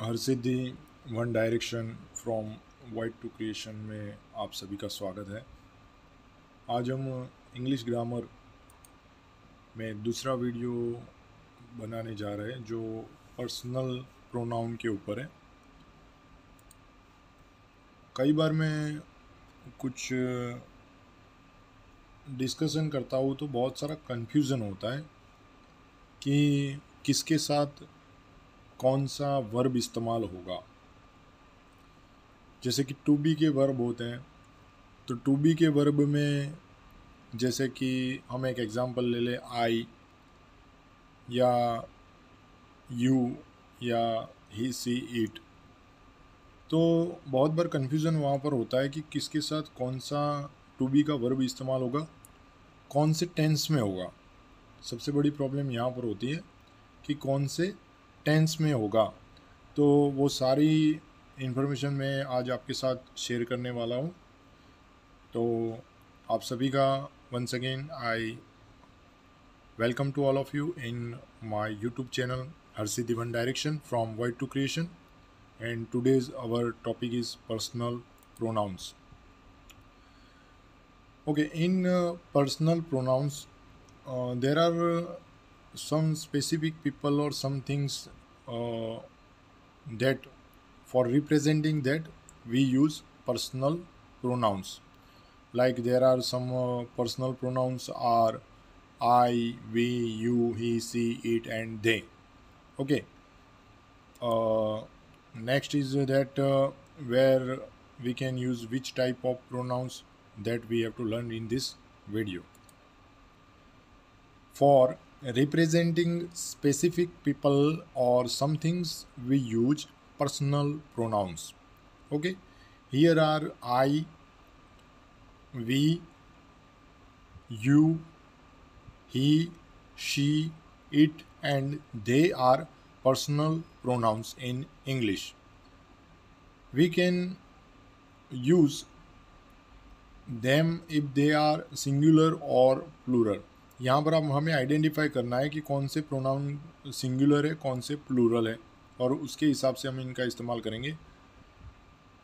हर सिद्धि one direction from white to creation में आप सभी का स्वागत है। आज हम इंग्लिश ग्रामर में दूसरा वीडियो बनाने जा रहे हैं जो पर्सनल प्रोनाउन के ऊपर है। कई बार मैं कुछ डिस्कशन करता हूँ तो बहुत सारा कन्फ्यूज़न होता है कि किसके साथ कौन सा वर्ब इस्तेमाल होगा। जैसे कि टू बी के वर्ब होते हैं, तो टू बी के वर्ब में जैसे कि हम एक एग्ज़ाम्पल ले लें, आई या यू या ही सी इट, तो बहुत बार कन्फ्यूज़न वहाँ पर होता है कि किसके साथ कौन सा टू बी का वर्ब इस्तेमाल होगा, कौन से टेंस में होगा। सबसे बड़ी प्रॉब्लम यहाँ पर होती है कि कौन से टेंस में होगा। तो वो सारी इन्फॉर्मेशन मैं आज आपके साथ शेयर करने वाला हूँ। तो आप सभी का once again I welcome to all of you in my YouTube channel Harsiddhi One Direction from Void to Creation, and today's our topic is personal pronouns. Okay, in personal pronouns there are some specific people or some things that for representing that we use personal pronouns. Like there are some personal pronouns are I, we, you, he, she, it, and they. Okay. Next is that where we can use which type of pronouns that we have to learn in this video. For representing specific people or some things, we use personal pronouns. Okay. Here are I, we, you, he, she, it, and they are personal pronouns in English. We can use them if they are singular or plural. यहाँ पर अब हमें identify करना है कि कौन से pronoun singular है, कौन से प्लूरल है, और उसके हिसाब से हम इनका इस्तेमाल करेंगे।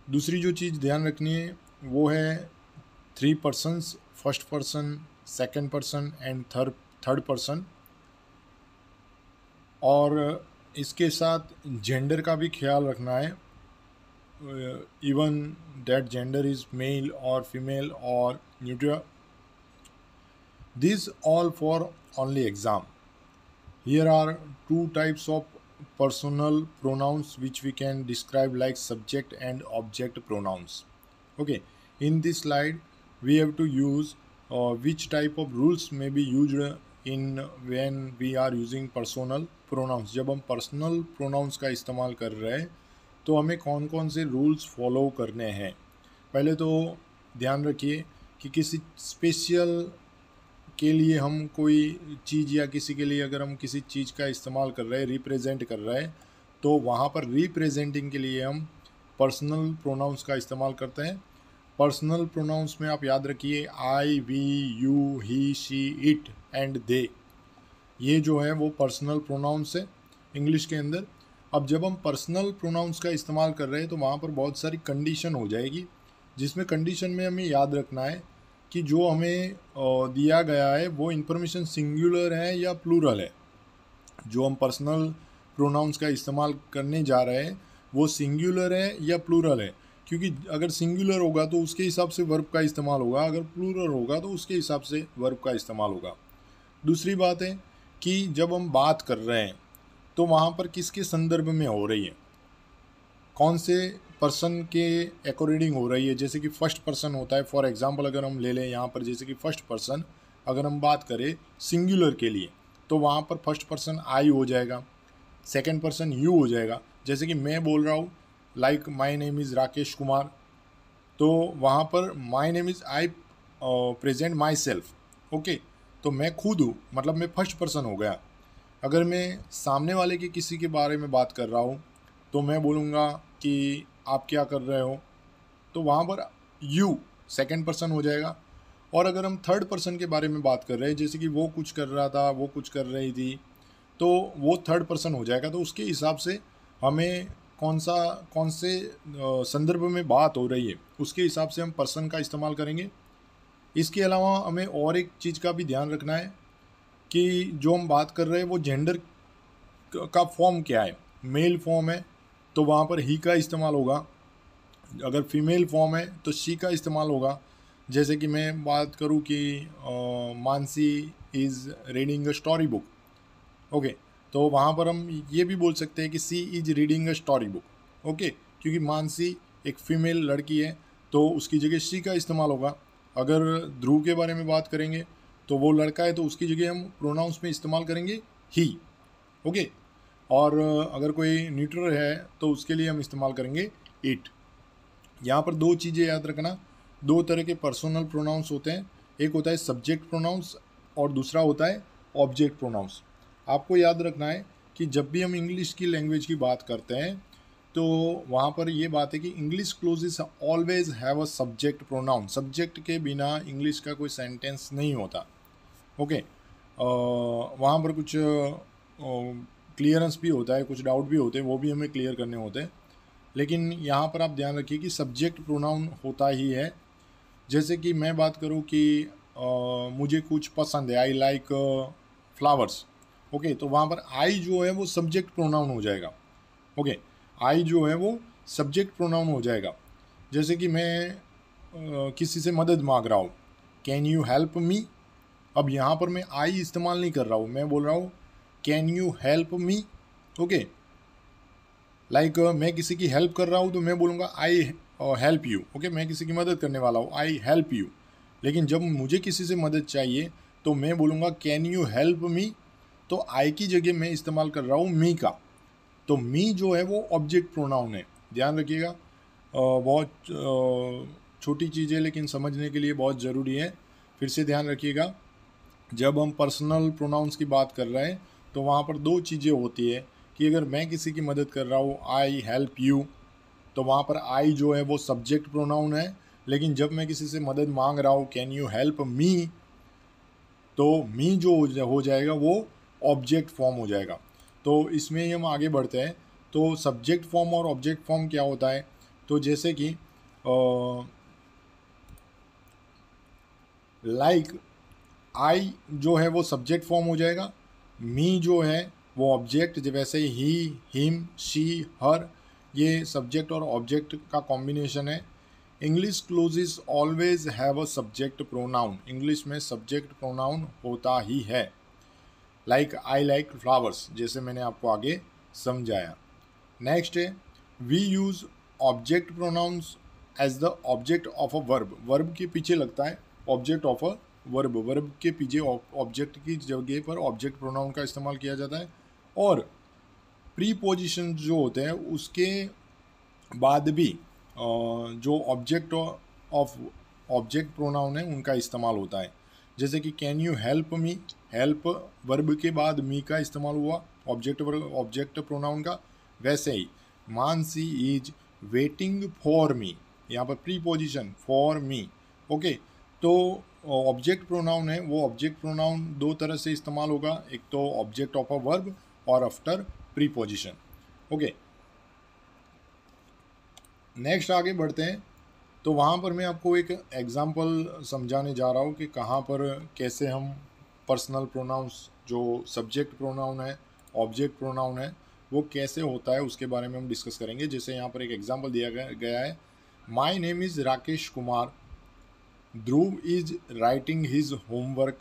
दूसरी जो चीज़ ध्यान रखनी है वो है three persons, first person, second person and third person, और इसके साथ जेंडर का भी ख्याल रखना है, even that gender is male और फीमेल और neutral. This all for only exam. Here are two types of personal pronouns which we can describe like subject and object pronouns. Okay, in this slide we have to use which type of rules may be used in when we are using personal pronouns. जब हम personal pronouns का इस्तेमाल कर रहे हैं तो हमें कौन कौन से रूल्स फॉलो करने हैं। पहले तो ध्यान रखिए कि किसी स्पेशल के लिए हम कोई चीज़ या किसी के लिए अगर हम किसी चीज़ का इस्तेमाल कर रहे हैं, रिप्रेजेंट कर रहे हैं, तो वहाँ पर रिप्रेजेंटिंग के लिए हम पर्सनल प्रोनाउंस का इस्तेमाल करते हैं। पर्सनल प्रोनाउंस में आप याद रखिए I, we, you, he, she, it and they, ये जो है वो पर्सनल प्रोनाउंस है इंग्लिश के अंदर। अब जब हम पर्सनल प्रोनाउंस का इस्तेमाल कर रहे हैं तो वहाँ पर बहुत सारी कंडीशन हो जाएगी, जिसमें कंडीशन में हमें याद रखना है कि जो हमें दिया गया है वो इन्फॉर्मेशन सिंगुलर है या प्लूरल है। जो हम पर्सनल प्रोनाउंस का इस्तेमाल करने जा रहे हैं वो सिंगुलर है या प्लूरल है, क्योंकि अगर सिंगुलर होगा तो उसके हिसाब से वर्ब का इस्तेमाल होगा, अगर प्लूरल होगा तो उसके हिसाब से वर्ब का इस्तेमाल होगा। दूसरी बात है कि जब हम बात कर रहे हैं तो वहाँ पर किसके संदर्भ में हो रही है, कौन से पर्सन के अकॉर्डिंग हो रही है। जैसे कि फर्स्ट पर्सन होता है, फॉर एग्जांपल अगर हम ले लें यहाँ पर, जैसे कि फर्स्ट पर्सन अगर हम बात करें सिंगुलर के लिए तो वहाँ पर फर्स्ट पर्सन आई हो जाएगा, सेकंड पर्सन यू हो जाएगा। जैसे कि मैं बोल रहा हूँ like my name is Rakesh Kumar, तो वहाँ पर my name is I present my self. Okay, तो मैं खुद हूँ, मतलब मैं फर्स्ट पर्सन हो गया। अगर मैं सामने वाले के किसी के बारे में बात कर रहा हूँ तो मैं बोलूँगा कि आप क्या कर रहे हो, तो वहाँ पर यू सेकंड पर्सन हो जाएगा। और अगर हम थर्ड पर्सन के बारे में बात कर रहे हैं, जैसे कि वो कुछ कर रहा था, वो कुछ कर रही थी, तो वो थर्ड पर्सन हो जाएगा। तो उसके हिसाब से हमें कौन से संदर्भ में बात हो रही है उसके हिसाब से हम पर्सन का इस्तेमाल करेंगे। इसके अलावा हमें और एक चीज़ का भी ध्यान रखना है कि जो हम बात कर रहे हैं वो जेंडर का फॉर्म क्या है। मेल फॉर्म है तो वहाँ पर ही का इस्तेमाल होगा, अगर फीमेल फॉर्म है तो शी का इस्तेमाल होगा। जैसे कि मैं बात करूँ कि Mansi is reading a story book, okay, तो वहाँ पर हम ये भी बोल सकते हैं कि she is reading a story book, okay, क्योंकि मानसी एक फीमेल लड़की है तो उसकी जगह शी का इस्तेमाल होगा। अगर ध्रुव के बारे में बात करेंगे तो वो लड़का है तो उसकी जगह हम प्रोनाउंस में इस्तेमाल करेंगे ही, ओके। और अगर कोई न्यूट्रल है तो उसके लिए हम इस्तेमाल करेंगे इट। यहाँ पर दो चीज़ें याद रखना, दो तरह के पर्सनल प्रोनाउंस होते हैं, एक होता है सब्जेक्ट प्रोनाउंस और दूसरा होता है ऑब्जेक्ट प्रोनाउंस। आपको याद रखना है कि जब भी हम इंग्लिश की लैंग्वेज की बात करते हैं तो वहाँ पर ये बात है कि English clauses always have a subject pronoun. Subject के बिना इंग्लिश का कोई सेंटेंस नहीं होता, ओके। वहाँ पर कुछ क्लियरेंस भी होता है, कुछ डाउट भी होते हैं, वो भी हमें क्लियर करने होते हैं। लेकिन यहाँ पर आप ध्यान रखिए कि सब्जेक्ट प्रोनाउन होता ही है। जैसे कि मैं बात करूँ कि मुझे कुछ पसंद है, आई लाइक फ्लावर्स, ओके, तो वहाँ पर आई जो है वो सब्जेक्ट प्रोनाउन हो जाएगा, ओके। आई जो है वो सब्जेक्ट प्रोनाउन हो जाएगा। जैसे कि मैं किसी से मदद मांग रहा हूँ, कैन यू हेल्प मी। अब यहाँ पर मैं आई इस्तेमाल नहीं कर रहा हूँ, मैं बोल रहा हूँ can you help me, okay. Like मैं किसी की हेल्प कर रहा हूँ तो मैं बोलूँगा आई हेल्प यू, ओके, मैं किसी की मदद करने वाला हूँ, आई हेल्प यू। लेकिन जब मुझे किसी से मदद चाहिए तो मैं बोलूँगा कैन यू हेल्प मी, तो आई की जगह मैं इस्तेमाल कर रहा हूँ मी का। तो मी जो है वो ऑब्जेक्ट प्रोनाउन है, ध्यान रखिएगा। बहुत छोटी चीज़ है लेकिन समझने के लिए बहुत ज़रूरी है, फिर से ध्यान रखिएगा। जब हम पर्सनल प्रोनाउंस की बात कर रहे हैं तो वहाँ पर दो चीज़ें होती है कि अगर मैं किसी की मदद कर रहा हूँ आई हेल्प यू, तो वहाँ पर आई जो है वो सब्जेक्ट प्रोनाउन है। लेकिन जब मैं किसी से मदद मांग रहा हूँ कैन यू हेल्प मी, तो मी जो हो जाएगा वो ऑब्जेक्ट फॉर्म हो जाएगा। तो इसमें ही हम आगे बढ़ते हैं। तो सब्जेक्ट फॉर्म और ऑब्जेक्ट फॉर्म क्या होता है, तो जैसे कि लाइक आई जो है वो सब्जेक्ट फॉर्म हो जाएगा, मी जो है वो ऑब्जेक्ट, वैसे ही हिम शी हर ये सब्जेक्ट और ऑब्जेक्ट का कॉम्बिनेशन है। English clauses always have a subject pronoun, English में सब्जेक्ट प्रोनाउन होता ही है। लाइक आई लाइक फ्लावर्स, जैसे मैंने आपको आगे समझाया। नेक्स्ट है we use object pronouns as the object of a verb, verb के पीछे लगता है object of a verb, verb के पीछे ऑब्जेक्ट की जगह पर ऑब्जेक्ट प्रोनाउन का इस्तेमाल किया जाता है। और प्रीपोजिशन जो होते हैं उसके बाद भी जो ऑब्जेक्ट ऑफ ऑब्जेक्ट प्रोनाउन है उनका इस्तेमाल होता है। जैसे कि can you help me, help verb के बाद मी का इस्तेमाल हुआ ऑब्जेक्ट प्रोनाउन का। वैसे ही Mansi is waiting for me, यहाँ पर प्रीपोजिशन फॉर मी, ओके। तो ऑब्जेक्ट प्रोनाउन है वो ऑब्जेक्ट प्रोनाउन दो तरह से इस्तेमाल होगा, एक तो ऑब्जेक्ट ऑफ अ वर्ब और आफ्टर प्रीपोजिशन, ओके। नेक्स्ट आगे बढ़ते हैं। तो वहाँ पर मैं आपको एक एग्जांपल समझाने जा रहा हूँ कि कहाँ पर कैसे हम पर्सनल प्रोनाउंस जो सब्जेक्ट प्रोनाउन है ऑब्जेक्ट प्रोनाउन है वो कैसे होता है उसके बारे में हम डिस्कस करेंगे। जैसे यहाँ पर एक एग्जांपल दिया गया है, my name is Rakesh Kumar, Dhruv is writing his homework,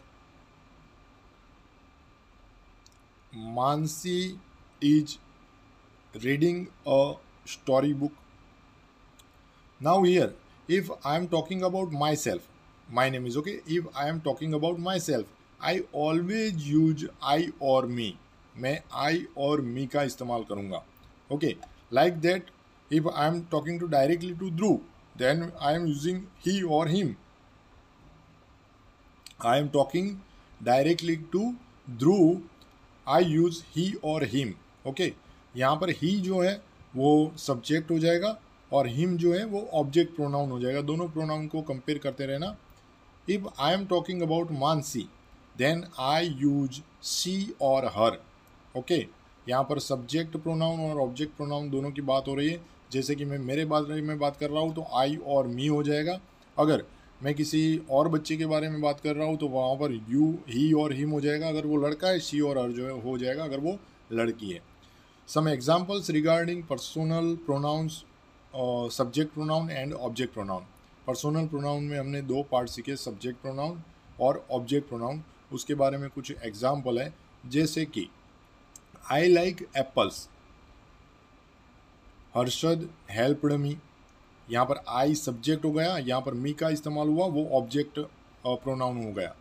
Mansi is reading a story book. Now here, if I am talking about myself, my name is okay. If I am talking about myself, I always use I or me. मैं I और me का इस्तेमाल करूँगा. Okay, like that. If I am talking to directly to Dhruv, then I am using he or him. I am talking directly to Dhruv, I use he or him. Okay, यहाँ पर he जो है वो subject हो जाएगा और him जो है वो ऑब्जेक्ट प्रोनाउन हो जाएगा। दोनों प्रोनाउन को कंपेयर करते रहना। If I am talking about Mansi then I use she और हर, ओके। यहाँ पर सब्जेक्ट प्रोनाउन और ऑब्जेक्ट प्रोनाउन दोनों की बात हो रही है। जैसे कि मैं मेरे बारे में बात कर रहा हूँ तो आई और मी हो जाएगा। अगर मैं किसी और बच्चे के बारे में बात कर रहा हूँ तो वहाँ पर यू, ही और हिम हो जाएगा। अगर वो लड़का है, शी और हर जो है हो जाएगा अगर वो लड़की है। Some examples regarding personal pronouns, subject pronoun and object pronoun. Personal pronoun में हमने दो पार्ट सीखे, सब्जेक्ट प्रोनाउन और ऑब्जेक्ट प्रोनाउन। उसके बारे में कुछ एग्जाम्पल है, जैसे कि I like apples, Harshad helped me. यहाँ पर आई सब्जेक्ट हो गया, यहाँ पर मी का इस्तेमाल हुआ, वो ऑब्जेक्ट प्रोनाउन हो गया।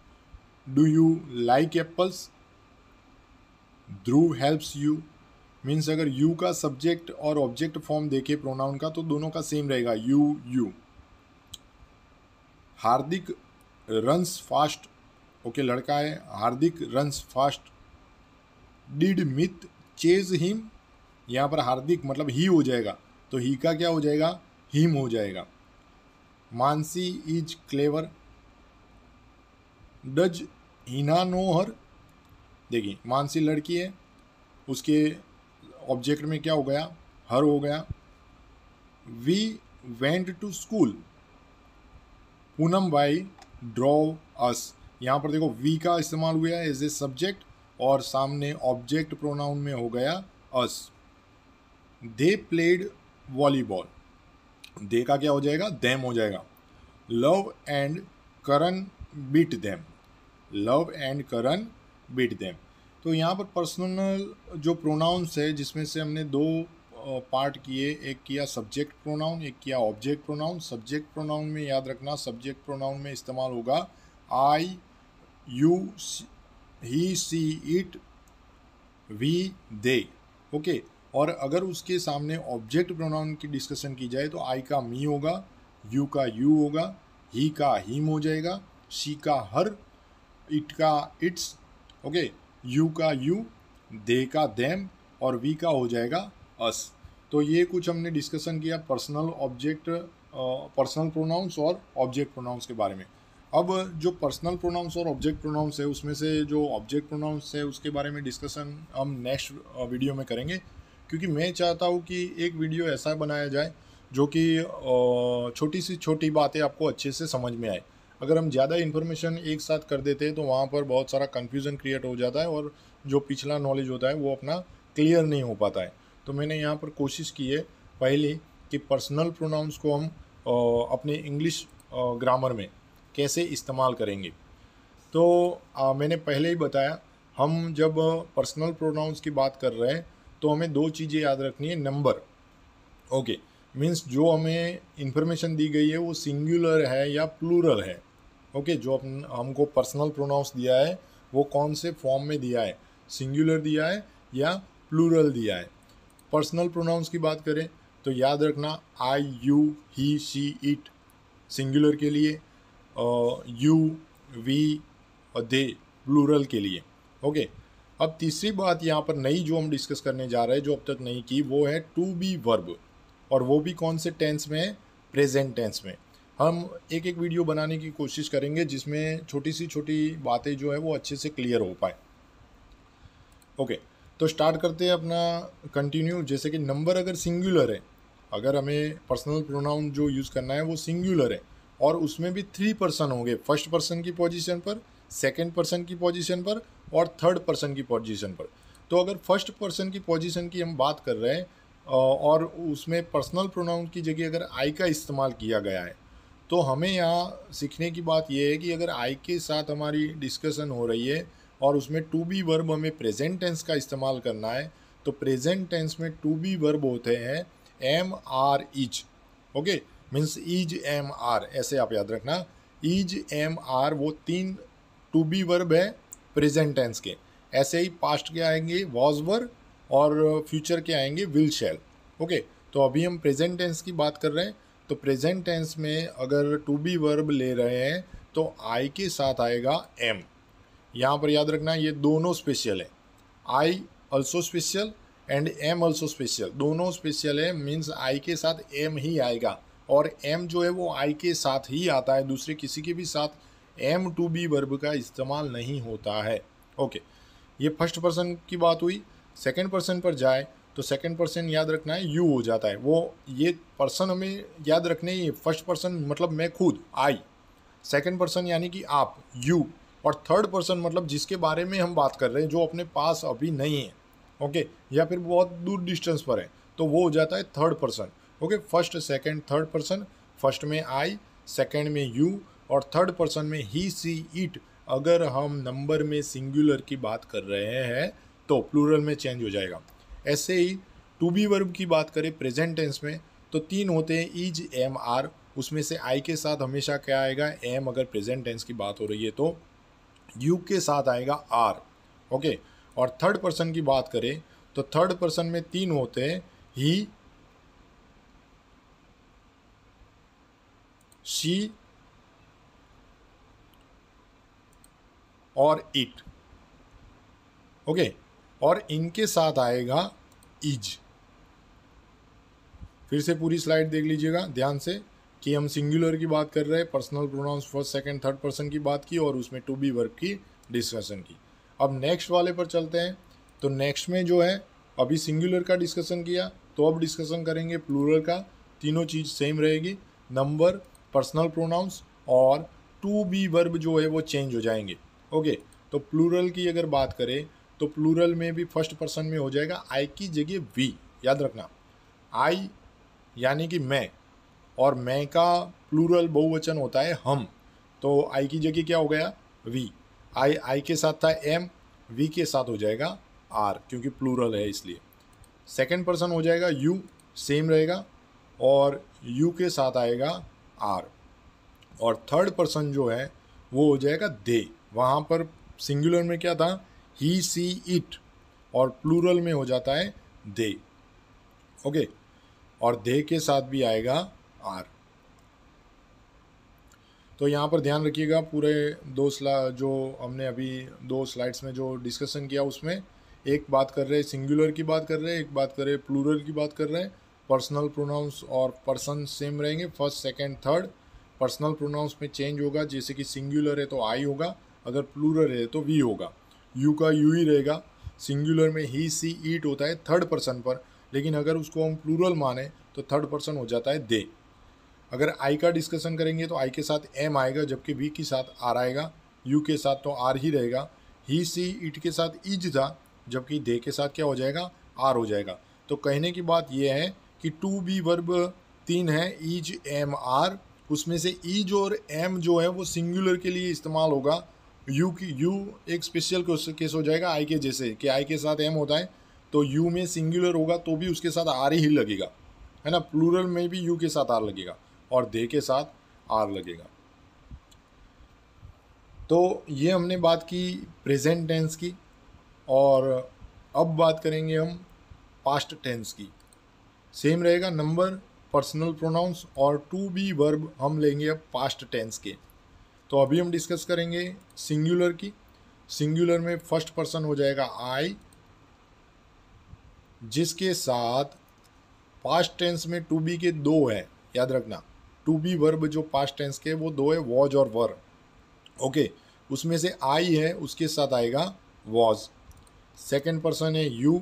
Do you like apples, Dhruv helps you. Means अगर यू का सब्जेक्ट और ऑब्जेक्ट फॉर्म देखे प्रोनाउन का तो दोनों का सेम रहेगा, you you. Hardik runs fast, okay लड़का है, हार्दिक रन्स फास्ट। डिड मित चेज हिम, यहाँ पर हार्दिक मतलब ही हो जाएगा, तो ही का क्या हो जाएगा, हिम हो जाएगा। Mansi is clever, does Hina know her. देखिए मानसी लड़की है, उसके ऑब्जेक्ट में क्या हो गया, हर हो गया। We went to school, Poonam by draw us. यहाँ पर देखो वी का इस्तेमाल हुआ है एज ए सब्जेक्ट और सामने ऑब्जेक्ट प्रोनाउन में हो गया अस। दे प्लेड वॉलीबॉल, दे का क्या हो जाएगा, देम हो जाएगा। Luv and Karan beat them, Luv and Karan beat them. तो यहाँ पर पर्सनल जो प्रोनाउंस है जिसमें से हमने दो पार्ट किए, एक किया सब्जेक्ट प्रोनाउन, एक किया ऑब्जेक्ट प्रोनाउन। सब्जेक्ट प्रोनाउन में याद रखना, सब्जेक्ट प्रोनाउन में इस्तेमाल होगा I, you, he, she, it, we, they, okay. और अगर उसके सामने ऑब्जेक्ट प्रोनाउन की डिस्कशन की जाए तो आई का मी होगा, यू का यू होगा, ही का हिम हो जाएगा, शी का हर, इट का इट्स, ओके, यू का यू, दे का देम और वी का हो जाएगा अस। तो ये कुछ हमने डिस्कशन किया पर्सनल ऑब्जेक्ट, पर्सनल प्रोनाउंस और ऑब्जेक्ट प्रोनाउंस के बारे में। अब जो पर्सनल प्रोनाउंस और ऑब्जेक्ट प्रोनाउंस है उसमें से जो ऑब्जेक्ट प्रोनाउंस है उसके बारे में डिस्कशन हम नेक्स्ट वीडियो में करेंगे, क्योंकि मैं चाहता हूँ कि एक वीडियो ऐसा बनाया जाए जो कि छोटी सी छोटी बातें आपको अच्छे से समझ में आए। अगर हम ज़्यादा इन्फॉर्मेशन एक साथ कर देते हैं तो वहाँ पर बहुत सारा कन्फ्यूज़न क्रिएट हो जाता है और जो पिछला नॉलेज होता है वो अपना क्लियर नहीं हो पाता है। तो मैंने यहाँ पर कोशिश की है पहले कि पर्सनल प्रोनाउंस को हम अपने इंग्लिश ग्रामर में कैसे इस्तेमाल करेंगे। तो मैंने पहले ही बताया, हम जब पर्सनल प्रोनाउंस की बात कर रहे हैं तो हमें दो चीज़ें याद रखनी है। नंबर, ओके, मीन्स जो हमें इंफॉर्मेशन दी गई है वो सिंगुलर है या प्लूरल है, ओके। जो हमको पर्सनल प्रोनाउंस दिया है वो कौन से फॉर्म में दिया है, सिंगुलर दिया है या प्लूरल दिया है। पर्सनल प्रोनाउंस की बात करें तो याद रखना I, you, he, she, it singular के लिए, यू, वी और दे प्लूरल के लिए, ओके। अब तीसरी बात यहाँ पर नई जो हम डिस्कस करने जा रहे हैं जो अब तक नहीं की, वो है टू बी वर्ब, और वो भी कौन से टेंस में है, प्रेजेंट टेंस में। हम एक एक वीडियो बनाने की कोशिश करेंगे जिसमें छोटी सी छोटी बातें जो है वो अच्छे से क्लियर हो पाए, ओके। तो स्टार्ट करते हैं अपना कंटिन्यू। जैसे कि नंबर अगर सिंगुलर है, अगर हमें पर्सनल प्रोनाउन जो यूज़ करना है वो सिंगुलर है और उसमें भी 3 पर्सन होंगे, फर्स्ट पर्सन की पोजीशन पर, सेकंड पर्सन की पोजीशन पर और थर्ड पर्सन की पोजीशन पर। तो अगर फर्स्ट पर्सन की पोजीशन की हम बात कर रहे हैं और उसमें पर्सनल प्रोनाउन की जगह अगर आई का इस्तेमाल किया गया है, तो हमें यहाँ सीखने की बात यह है कि अगर आई के साथ हमारी डिस्कशन हो रही है और उसमें टू बी वर्ब हमें प्रेजेंट टेंस का इस्तेमाल करना है, तो प्रेजेंट टेंस में टू बी वर्ब होते हैं am are is, okay. Means is am are, ऐसे आप याद रखना, इज एम आर वो 3 टू बी वर्ब है प्रेजेंट टेंस के। ऐसे ही पास्ट के आएंगे वॉज वर और फ्यूचर के आएंगे विल शैल, ओके। तो अभी हम प्रेजेंट टेंस की बात कर रहे हैं, तो प्रेजेंट टेंस में अगर टू बी वर्ब ले रहे हैं तो आई के साथ आएगा एम। यहाँ पर याद रखना ये दोनों स्पेशल है, I also special and am also special, दोनों स्पेशल है। मीन्स आई के साथ एम ही आएगा और एम जो है वो आई के साथ ही आता है, दूसरे किसी के भी साथ एम टू बी वर्ब का इस्तेमाल नहीं होता है, ओके। ये फर्स्ट पर्सन की बात हुई। सेकंड पर्सन पर जाए तो सेकंड पर्सन याद रखना है यू हो जाता है। वो ये पर्सन हमें याद रखने ही, फर्स्ट पर्सन मतलब मैं खुद आई, सेकंड पर्सन यानी कि आप यू, और थर्ड पर्सन मतलब जिसके बारे में हम बात कर रहे हैं जो अपने पास अभी नहीं है, ओके, या फिर बहुत दूर डिस्टेंस पर है, तो वो हो जाता है third person. Okay, first second third person, first में आई, सेकंड में यू, और थर्ड पर्सन में ही सी इट। अगर हम नंबर में सिंगुलर की बात कर रहे हैं तो प्लूरल में चेंज हो जाएगा। ऐसे ही टू बी वर्ब की बात करें प्रेजेंट टेंस में तो तीन होते हैं, इज, एम, आर। उसमें से आई के साथ हमेशा क्या आएगा, एम। अगर प्रेजेंट टेंस की बात हो रही है तो यू के साथ आएगा आर। ओके, और थर्ड पर्सन की बात करें तो थर्ड पर्सन में तीन होते हैं, ही, शी और इट। ओके, और इनके साथ आएगा इज। फिर से पूरी स्लाइड देख लीजिएगा ध्यान से कि हम सिंगुलर की बात कर रहे हैं, personal pronouns first second third person की बात की और उसमें टू बी वर्ब की डिस्कशन की। अब नेक्स्ट वाले पर चलते हैं। तो नेक्स्ट में जो है अभी सिंगुलर का डिस्कशन किया, तो अब डिस्कशन करेंगे प्लूरल का। तीनों चीज़ सेम रहेगी, नंबर, पर्सनल प्रोनाउंस और टू बी वर्ब जो है वो चेंज हो जाएंगे। ओके, तो प्लूरल की अगर बात करें तो प्लूरल में भी फर्स्ट पर्सन में हो जाएगा आई की जगह वी। याद रखना, आई यानी कि मैं, और मैं का प्लूरल बहुवचन होता है हम, तो आई की जगह क्या हो गया, वी। आई के साथ था एम, वी के साथ हो जाएगा आर, क्योंकि प्लूरल है इसलिए। सेकंड पर्सन हो जाएगा यू, सेम रहेगा, और यू के साथ आएगा आर। और थर्ड पर्सन जो है वो हो जाएगा दे। वहाँ पर सिंगुलर में क्या था, ही, सी, इट, और प्लूरल में हो जाता है दे। ओके, और दे के साथ भी आएगा आर। तो यहाँ पर ध्यान रखिएगा, पूरे जो हमने अभी दो स्लाइड्स में जो डिस्कशन किया उसमें एक बात कर रहे हैं सिंगुलर की बात कर रहे हैं, एक बात कर रहे हैं प्लूरल की बात कर रहे हैं। पर्सनल प्रोनाउंस और पर्सन सेम रहेंगे, first second third. Personal pronouns में चेंज होगा, जैसे कि सिंगुलर है तो आई होगा, अगर प्लूरल है तो वी होगा। यू का यू ही रहेगा। सिंगुलर में ही, सी, ईट होता है थर्ड पर्सन पर, लेकिन अगर उसको हम प्लूरल माने तो थर्ड पर्सन हो जाता है दे। अगर आई का डिस्कशन करेंगे तो आई के साथ एम आएगा, जबकि वी के साथ आर आएगा। यू के साथ तो आर ही रहेगा। ही, सी, इट के साथ इज था, जबकि दे के साथ क्या हो जाएगा, आर हो जाएगा। तो कहने की बात यह है कि टू बी वर्ब तीन है, इज, एम, आर। उसमें से इज और एम जो है वो सिंगुलर के लिए इस्तेमाल होगा। यू एक स्पेशल केस हो जाएगा आई के जैसे, कि आई के साथ एम होता है तो यू में सिंगुलर होगा तो भी उसके साथ आर ही लगेगा, है ना। प्लूरल में भी यू के साथ आर लगेगा और दे के साथ आर लगेगा। तो ये हमने बात की प्रेजेंट टेंस की, और अब बात करेंगे हम पास्ट टेंस की। सेम रहेगा नंबर, पर्सनल प्रोनाउंस और टू बी वर्ब हम लेंगे अब पास्ट टेंस के। तो अभी हम डिस्कस करेंगे सिंगुलर की। सिंगुलर में फर्स्ट पर्सन हो जाएगा आई, जिसके साथ पास्ट टेंस में टू बी के दो है। याद रखना, टू बी वर्ब जो पास्ट टेंस के वो दो है, वॉज और वर। ओके, उसमें से आई है उसके साथ आएगा वॉज। सेकंड पर्सन है यू,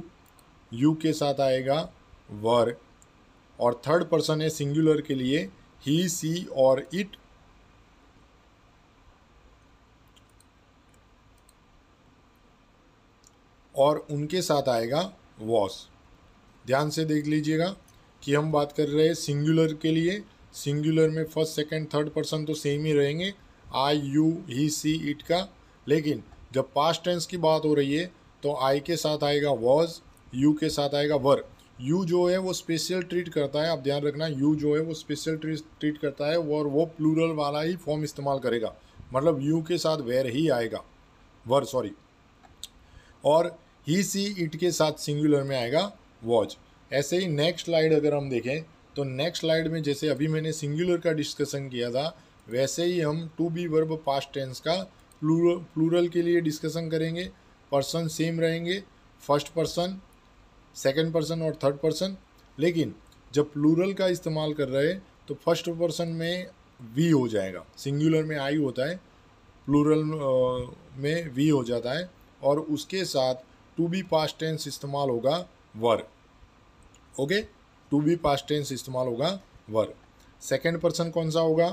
यू के साथ आएगा वर। और थर्ड पर्सन है सिंगुलर के लिए ही, सी और इट। और उनके साथ आएगा वॉज। ध्यान से देख लीजिएगा कि हम बात कर रहे हैं सिंगुलर के लिए। सिंगुलर में फर्स्ट सेकंड थर्ड पर्सन तो सेम ही रहेंगे, आई, यू, ही, सी, इट का। लेकिन जब पास्ट टेंस की बात हो रही है तो आई के साथ आएगा वॉज, यू के साथ आएगा वर। यू जो है वो स्पेशल ट्रीट करता है, आप ध्यान रखना, यू जो है वो स्पेशल ट्रीट करता है और वो प्लूरल वाला ही फॉर्म इस्तेमाल करेगा, मतलब यू के साथ वेर ही आएगा, वर सॉरी। और ही, सी, इट के साथ सिंगुलर में आएगा वॉच। ऐसे ही नेक्स्ट स्लाइड अगर हम देखें तो नेक्स्ट स्लाइड में जैसे अभी मैंने सिंगुलर का डिस्कशन किया था, वैसे ही हम to be verb past tense का प्लूरल के लिए डिस्कशन करेंगे। पर्सन सेम रहेंगे, फर्स्ट पर्सन, सेकंड पर्सन और थर्ड पर्सन। लेकिन जब प्लूरल का इस्तेमाल कर रहे हैं तो फर्स्ट पर्सन में वी हो जाएगा, सिंगुलर में आई होता है, प्लूरल में वी हो जाता है, और उसके साथ टू बी पास्ट टेंस इस्तेमाल होगा were. Okay, to be past tense इस्तेमाल होगा वर। सेकंड पर्सन कौन सा होगा,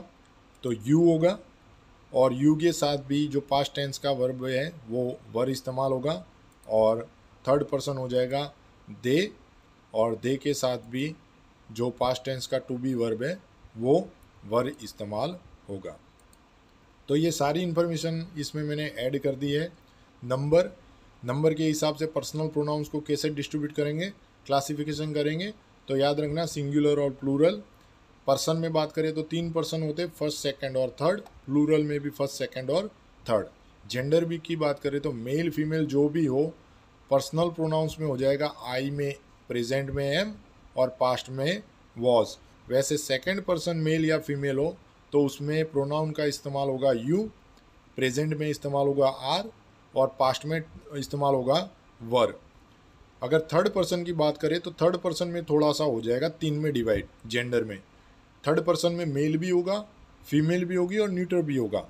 तो यू होगा, और यू के साथ भी जो पास्ट टेंस का वर्ब है वो वर इस्तेमाल होगा। और थर्ड पर्सन हो जाएगा दे, और दे के साथ भी जो पास्ट टेंस का टू बी वर्ब है वो वर इस्तेमाल होगा। तो ये सारी इन्फॉर्मेशन इसमें मैंने ऐड कर दी है। नंबर के हिसाब से पर्सनल प्रोनाउंस को कैसे डिस्ट्रीब्यूट करेंगे, क्लासिफिकेशन करेंगे, तो याद रखना सिंगुलर और प्लूरल। पर्सन में बात करें तो 3 पर्सन होते हैं, फर्स्ट सेकंड और थर्ड। प्लूरल में भी फर्स्ट सेकंड और थर्ड। जेंडर भी की बात करें तो मेल फीमेल जो भी हो, पर्सनल प्रोनाउंस में हो जाएगा आई में, प्रेजेंट में एम, और पास्ट में वॉज। वैसे सेकंड पर्सन मेल या फीमेल हो तो उसमें प्रोनाउन का इस्तेमाल होगा यू, प्रेजेंट में इस्तेमाल होगा आर, और पास्ट में इस्तेमाल होगा वर। अगर थर्ड पर्सन की बात करें तो थर्ड पर्सन में थोड़ा सा हो जाएगा 3 में डिवाइड। जेंडर में थर्ड पर्सन में मेल भी होगा, फीमेल भी होगी और न्यूट्रल भी होगा।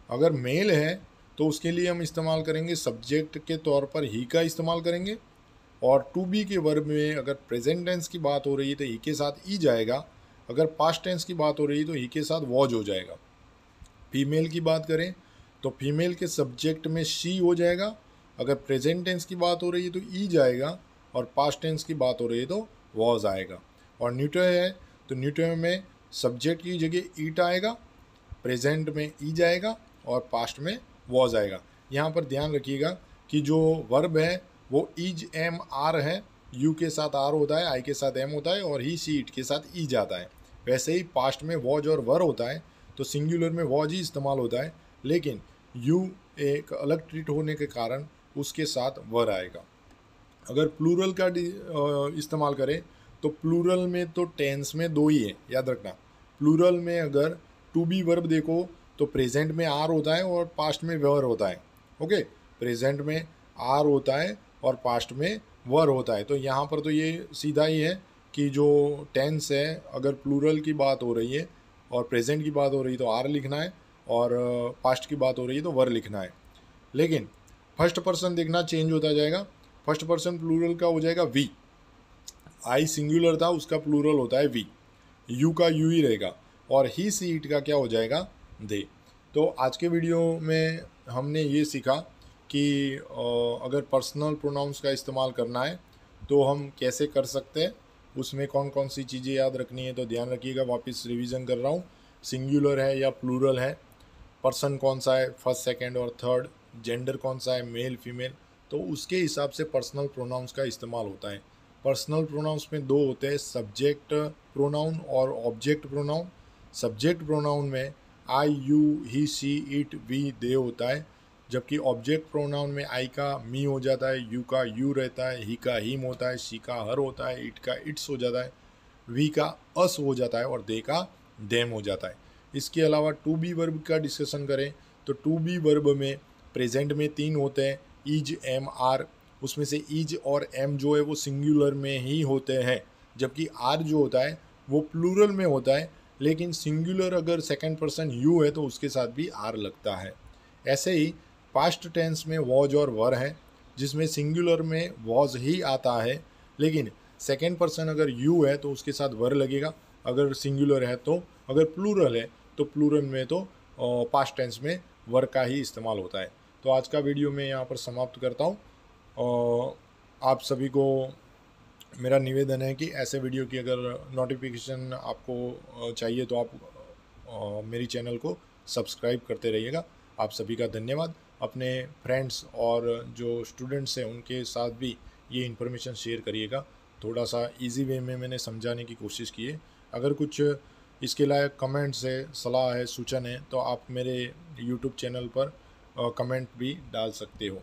अगर मेल है तो उसके लिए हम इस्तेमाल करेंगे सब्जेक्ट के तौर पर ही का इस्तेमाल करेंगे, और टू बी के वर्ब में अगर प्रेजेंट टेंस की बात हो रही है तो ही के साथ ई जाएगा, अगर पास्ट टेंस की बात हो रही है तो ही के साथ वॉज हो जाएगा। फीमेल की बात करें तो फीमेल के सब्जेक्ट में शी हो जाएगा, अगर प्रेजेंट टेंस की बात हो रही है तो ई जाएगा, और पास्ट टेंस की बात हो रही है तो वॉज आएगा। और न्यूट्रल है तो न्यूट्रल में सब्जेक्ट की जगह ईट आएगा, प्रेजेंट में ई जाएगा, और पास्ट में वॉज आएगा। यहाँ पर ध्यान रखिएगा कि जो वर्ब है वो इज एम आर है, यू के साथ आर होता है, आई के साथ एम होता है, और ही शी इट के साथ ई जाता है। वैसे ही पास्ट में वॉज और वर होता है तो सिंगुलर में वॉज ही इस्तेमाल होता है, लेकिन यू एक अलग ट्रीट होने के कारण उसके साथ वर आएगा। अगर प्लूरल का इस्तेमाल करें तो प्लूरल में तो टेंस में 2 ही है, याद रखना। प्लूरल में अगर टू बी वर्ब देखो तो प्रेजेंट में आर होता है और पास्ट में वर होता है। ओके, प्रेजेंट में आर होता है और पास्ट में वर होता है। तो यहाँ पर तो ये सीधा ही है कि जो टेंस है, अगर प्लूरल की बात हो रही है और प्रेजेंट की बात हो रही है तो आर लिखना है, और पास्ट की बात हो रही है तो वर लिखना है। लेकिन फर्स्ट पर्सन देखना चेंज होता जाएगा। फर्स्ट पर्सन प्लूरल का हो जाएगा वी, आई सिंगुलर था उसका प्लूरल होता है वी, यू का यू ही रहेगा, और ही सी इट का क्या हो जाएगा दे। तो आज के वीडियो में हमने ये सीखा कि अगर पर्सनल प्रोनाउंस का इस्तेमाल करना है तो हम कैसे कर सकते हैं, उसमें कौन कौन सी चीज़ें याद रखनी है। तो ध्यान रखिएगा, वापस रिवीजन कर रहा हूँ। सिंगुलर है या प्लूरल है, पर्सन कौन सा है, फर्स्ट सेकंड और थर्ड, जेंडर कौन सा है, मेल फीमेल, तो उसके हिसाब से पर्सनल प्रोनाउंस का इस्तेमाल होता है। पर्सनल प्रोनाउंस में 2 होते हैं, सब्जेक्ट प्रोनाउन और ऑब्जेक्ट प्रोनाउन। सब्जेक्ट प्रोनाउन में I you he she it we they होता है, जबकि ऑब्जेक्ट प्रोनाउन में आई का मी हो जाता है, यू का यू रहता है, ही का हिम होता है, शी का हर होता है, इट का इट्स हो जाता है, वी का अस हो जाता है, और दे का देम हो जाता है। इसके अलावा टू बी वर्ब का डिस्कशन करें तो टू बी वर्ब में प्रेजेंट में 3 होते हैं, इज एम आर। उसमें से इज और एम जो है वो सिंगुलर में ही होते हैं, जबकि आर जो होता है वो प्लूरल में होता है, लेकिन सिंगुलर अगर सेकंड पर्सन यू है तो उसके साथ भी आर लगता है। ऐसे ही पास्ट टेंस में वॉज और वर है, जिसमें सिंगुलर में वॉज ही आता है, लेकिन सेकंड पर्सन अगर यू है तो उसके साथ वर लगेगा अगर सिंगुलर है तो। अगर प्लूरल है तो प्लूरल में तो पास्ट टेंस में वर का ही इस्तेमाल होता है। तो आज का वीडियो मैं यहाँ पर समाप्त करता हूँ। आप सभी को मेरा निवेदन है कि ऐसे वीडियो की अगर नोटिफिकेशन आपको चाहिए तो आप मेरी चैनल को सब्सक्राइब करते रहिएगा। आप सभी का धन्यवाद। अपने फ्रेंड्स और जो स्टूडेंट्स हैं उनके साथ भी ये इन्फॉर्मेशन शेयर करिएगा। थोड़ा सा इजी वे में मैंने समझाने की कोशिश की है। अगर कुछ इसके लायक कमेंट्स है, सलाह है, सूचन है तो आप मेरे यूट्यूब चैनल पर कमेंट भी डाल सकते हो।